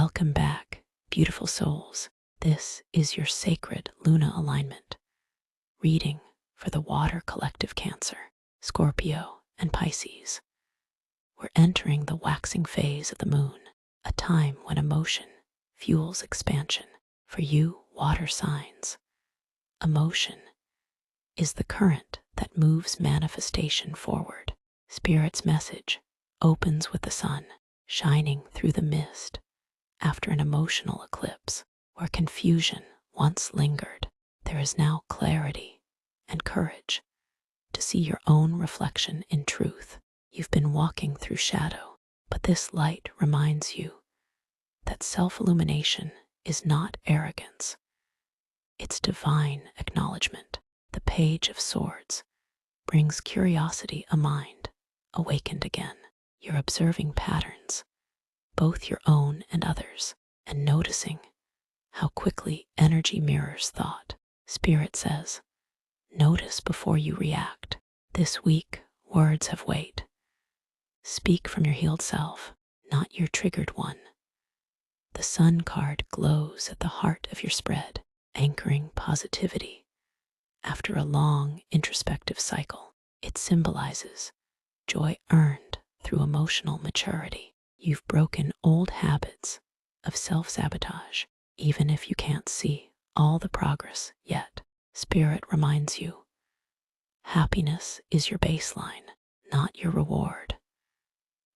Welcome back, beautiful souls. This is your sacred Luna alignment, reading for the water collective Cancer, Scorpio, and Pisces. We're entering the waxing phase of the moon, a time when emotion fuels expansion. For you, water signs, emotion is the current that moves manifestation forward. Spirit's message opens with the sun shining through the mist after an emotional eclipse. Where confusion once lingered, there is now clarity and courage to see your own reflection in truth. You've been walking through shadow, but this light reminds you that self-illumination is not arrogance. It's divine acknowledgement. The Page of Swords brings curiosity a mind awakened again. You're observing patterns, both your own and others, and noticing how quickly energy mirrors thought. Spirit says, notice before you react. This week, words have weight. Speak from your healed self, not your triggered one. The Sun card glows at the heart of your spread, anchoring positivity. After a long introspective cycle, it symbolizes joy earned through emotional maturity. You've broken old habits of self-sabotage, even if you can't see all the progress yet. Spirit reminds you, happiness is your baseline, not your reward.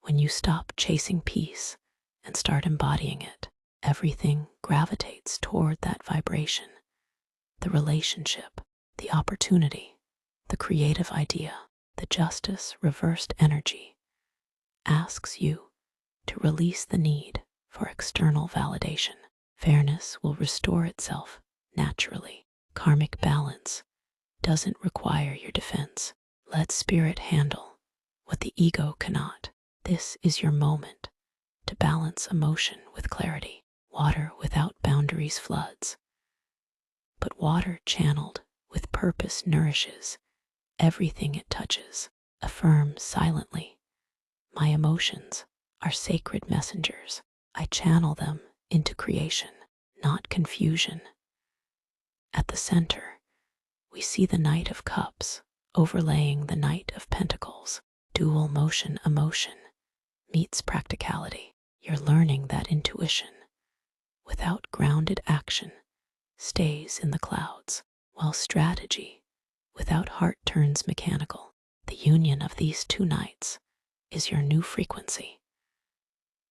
When you stop chasing peace and start embodying it, everything gravitates toward that vibration. The relationship, the opportunity, the creative idea, the justice reversed energy asks you to release the need for external validation. Fairness will restore itself naturally. Karmic balance doesn't require your defense. Let spirit handle what the ego cannot. This is your moment to balance emotion with clarity. Water without boundaries floods, but water channeled with purpose nourishes everything it touches. Affirm silently, my emotions are sacred messengers. I channel them into creation, not confusion. At the center, we see the Knight of Cups overlaying the Knight of Pentacles. Dual motion emotion meets practicality. You're learning that intuition, without grounded action, stays in the clouds, while strategy, without heart, turns mechanical. The union of these two knights is your new frequency.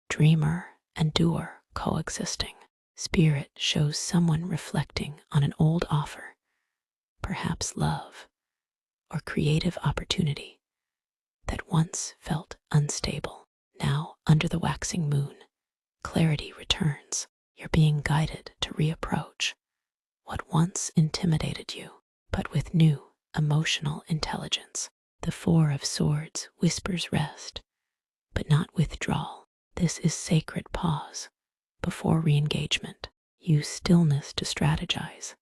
Dreamer and doer coexisting. Spirit shows someone reflecting on an old offer, perhaps love or creative opportunity that once felt unstable. Now, under the waxing moon, clarity returns. You're being guided to reapproach what once intimidated you, but with new emotional intelligence. The Four of Swords whispers rest, but not withdrawal. This is sacred pause before re-engagement. Use stillness to strategize,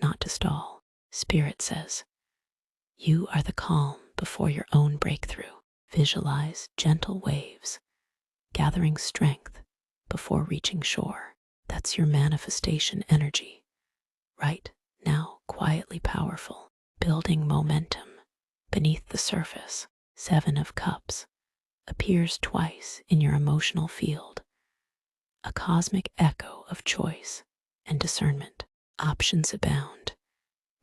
not to stall. Spirit says, you are the calm before your own breakthrough. Visualize gentle waves, gathering strength before reaching shore. That's your manifestation energy. Right now, quietly powerful, building momentum beneath the surface. Seven of Cups appears twice in your emotional field, a cosmic echo of choice and discernment. Options abound,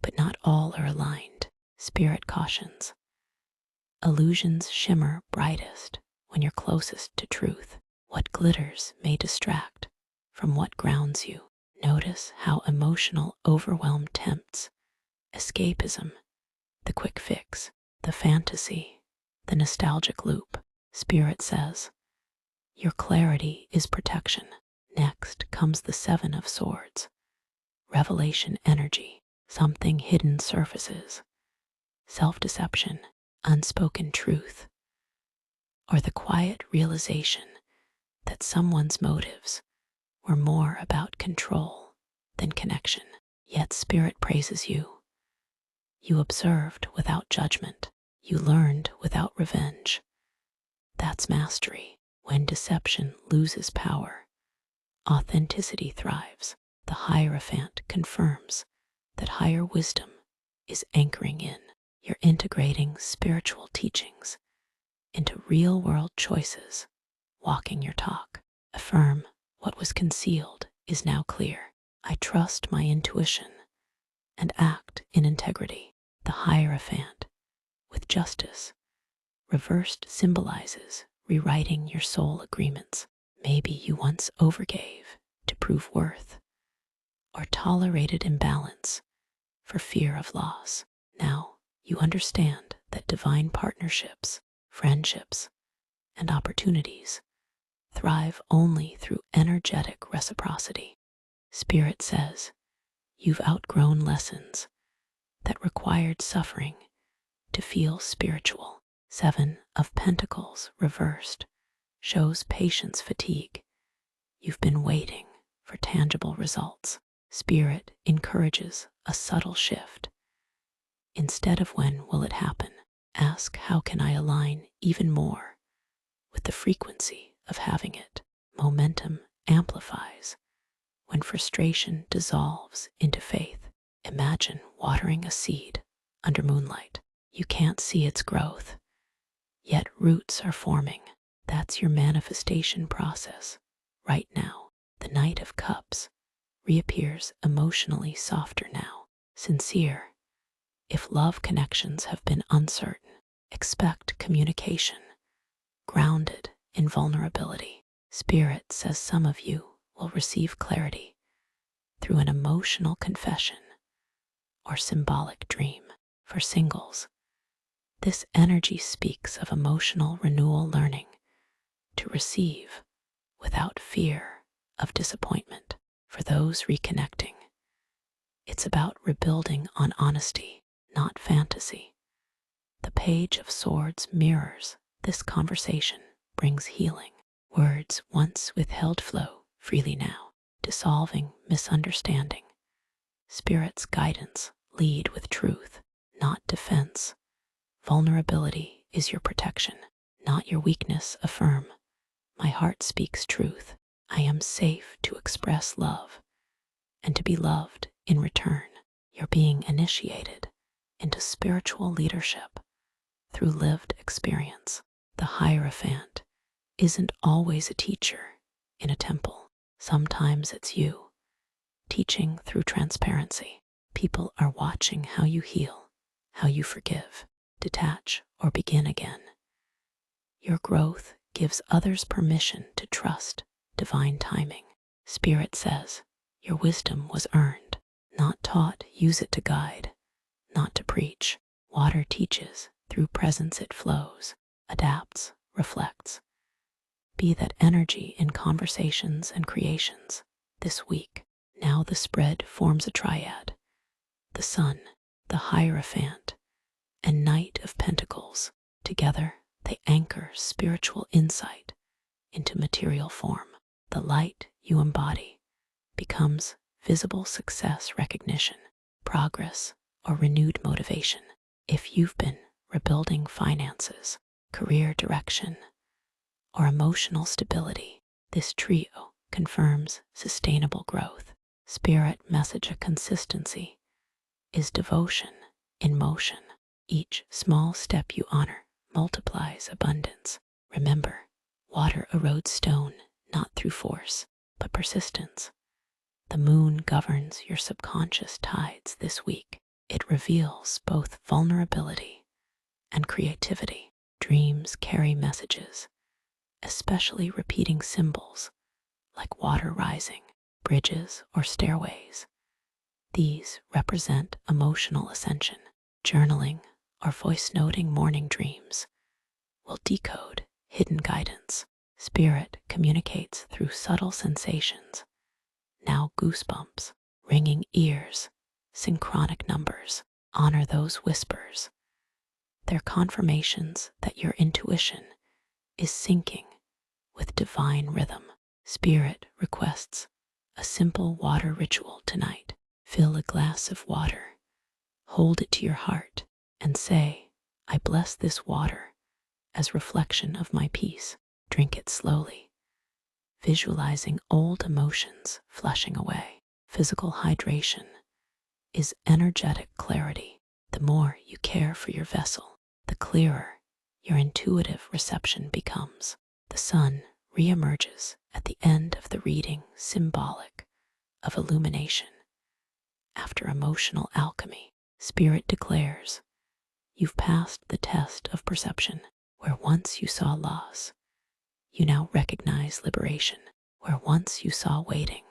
but not all are aligned. Spirit cautions, illusions shimmer brightest when you're closest to truth. What glitters may distract from what grounds you. Notice how emotional overwhelm tempts escapism, the quick fix, the fantasy, the nostalgic loop. Spirit says, your clarity is protection. Next comes the Seven of Swords. Revelation energy, something hidden surfaces. Self-deception, unspoken truth, or the quiet realization that someone's motives were more about control than connection. Yet Spirit praises you. You observed without judgment. You learned without revenge. That's mastery. When deception loses power, authenticity thrives. The Hierophant confirms that higher wisdom is anchoring in. You're integrating spiritual teachings into real-world choices, walking your talk. Affirm, what was concealed is now clear. I trust my intuition and act in integrity. The Hierophant, with justice, reversed symbolizes rewriting your soul agreements. Maybe you once overgave to prove worth or tolerated imbalance for fear of loss. Now you understand that divine partnerships, friendships, and opportunities thrive only through energetic reciprocity. Spirit says you've outgrown lessons that required suffering to feel spiritual. 7 of Pentacles reversed shows patience fatigue. You've been waiting for tangible results. Spirit encourages a subtle shift. Instead of when will it happen, ask how can I align even more with the frequency of having it. Momentum amplifies when frustration dissolves into faith. Imagine watering a seed under moonlight. You can't see its growth, yet roots are forming. That's your manifestation process. Right now, the Knight of Cups reappears emotionally softer now, sincere. If love connections have been uncertain, expect communication grounded in vulnerability. Spirit says some of you will receive clarity through an emotional confession or symbolic dream. For singles, this energy speaks of emotional renewal, learning to receive without fear of disappointment. For those reconnecting, it's about rebuilding on honesty, not fantasy. The Page of Swords mirrors this conversation, brings healing. Words once withheld flow freely now, dissolving misunderstanding. Spirit's guidance, lead with truth, not defense. Vulnerability is your protection, not your weakness. Affirm, my heart speaks truth. I am safe to express love and to be loved in return. You're being initiated into spiritual leadership through lived experience. The Hierophant isn't always a teacher in a temple. Sometimes it's you, teaching through transparency. People are watching how you heal, how you forgive, detach, or begin again. Your growth gives others permission to trust divine timing. Spirit says your wisdom was earned, not taught. Use it to guide, not to preach. Water teaches, through presence it flows, adapts, reflects. Be that energy in conversations and creations this week. Now the spread forms a triad. The Sun, the Hierophant, and Knight of Pentacles. Together, they anchor spiritual insight into material form. The light you embody becomes visible success, recognition, progress, or renewed motivation. If you've been rebuilding finances, career direction, or emotional stability, this trio confirms sustainable growth. Spirit message of consistency is devotion in motion. Each small step you honor multiplies abundance. Remember, water erodes stone not through force, but persistence. The moon governs your subconscious tides this week. It reveals both vulnerability and creativity. Dreams carry messages, especially repeating symbols like water rising, bridges, or stairways. These represent emotional ascension. Journaling or voice noting morning dreams will decode hidden guidance. Spirit communicates through subtle sensations. Now goosebumps, ringing ears, synchronic numbers. Honor those whispers. They're confirmations that your intuition is syncing with divine rhythm. Spirit requests a simple water ritual tonight. Fill a glass of water, hold it to your heart, and say, I bless this water as reflection of my peace. Drink it slowly, visualizing old emotions flushing away. Physical hydration is energetic clarity. The more you care for your vessel, the clearer your intuitive reception becomes. The sun reemerges at the end of the reading, symbolic of illumination. After emotional alchemy, Spirit declares, you've passed the test of perception. Where once you saw loss, you now recognize liberation. Where once you saw waiting,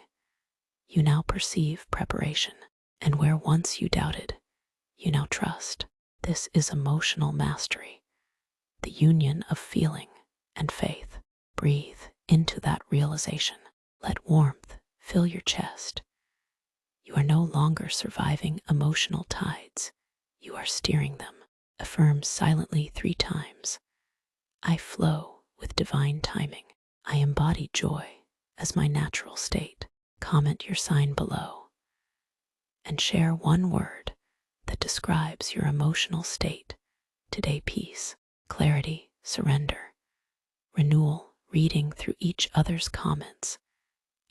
you now perceive preparation. And where once you doubted, you now trust. This is emotional mastery, the union of feeling and faith. Breathe into that realization. Let warmth fill your chest. You are no longer surviving emotional tides. You are steering them. Affirm silently 3 times. I flow with divine timing. I embody joy as my natural state. Comment your sign below and share one word that describes your emotional state today. Peace, clarity, surrender, renewal. Reading through each other's comments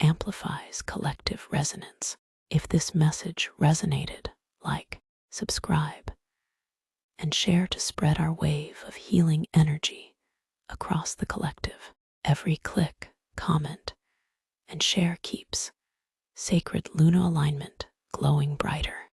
amplifies collective resonance. If this message resonated, like, subscribe, and share to spread our wave of healing energy across the collective. Every click, comment, and share keeps sacred Luna alignment glowing brighter.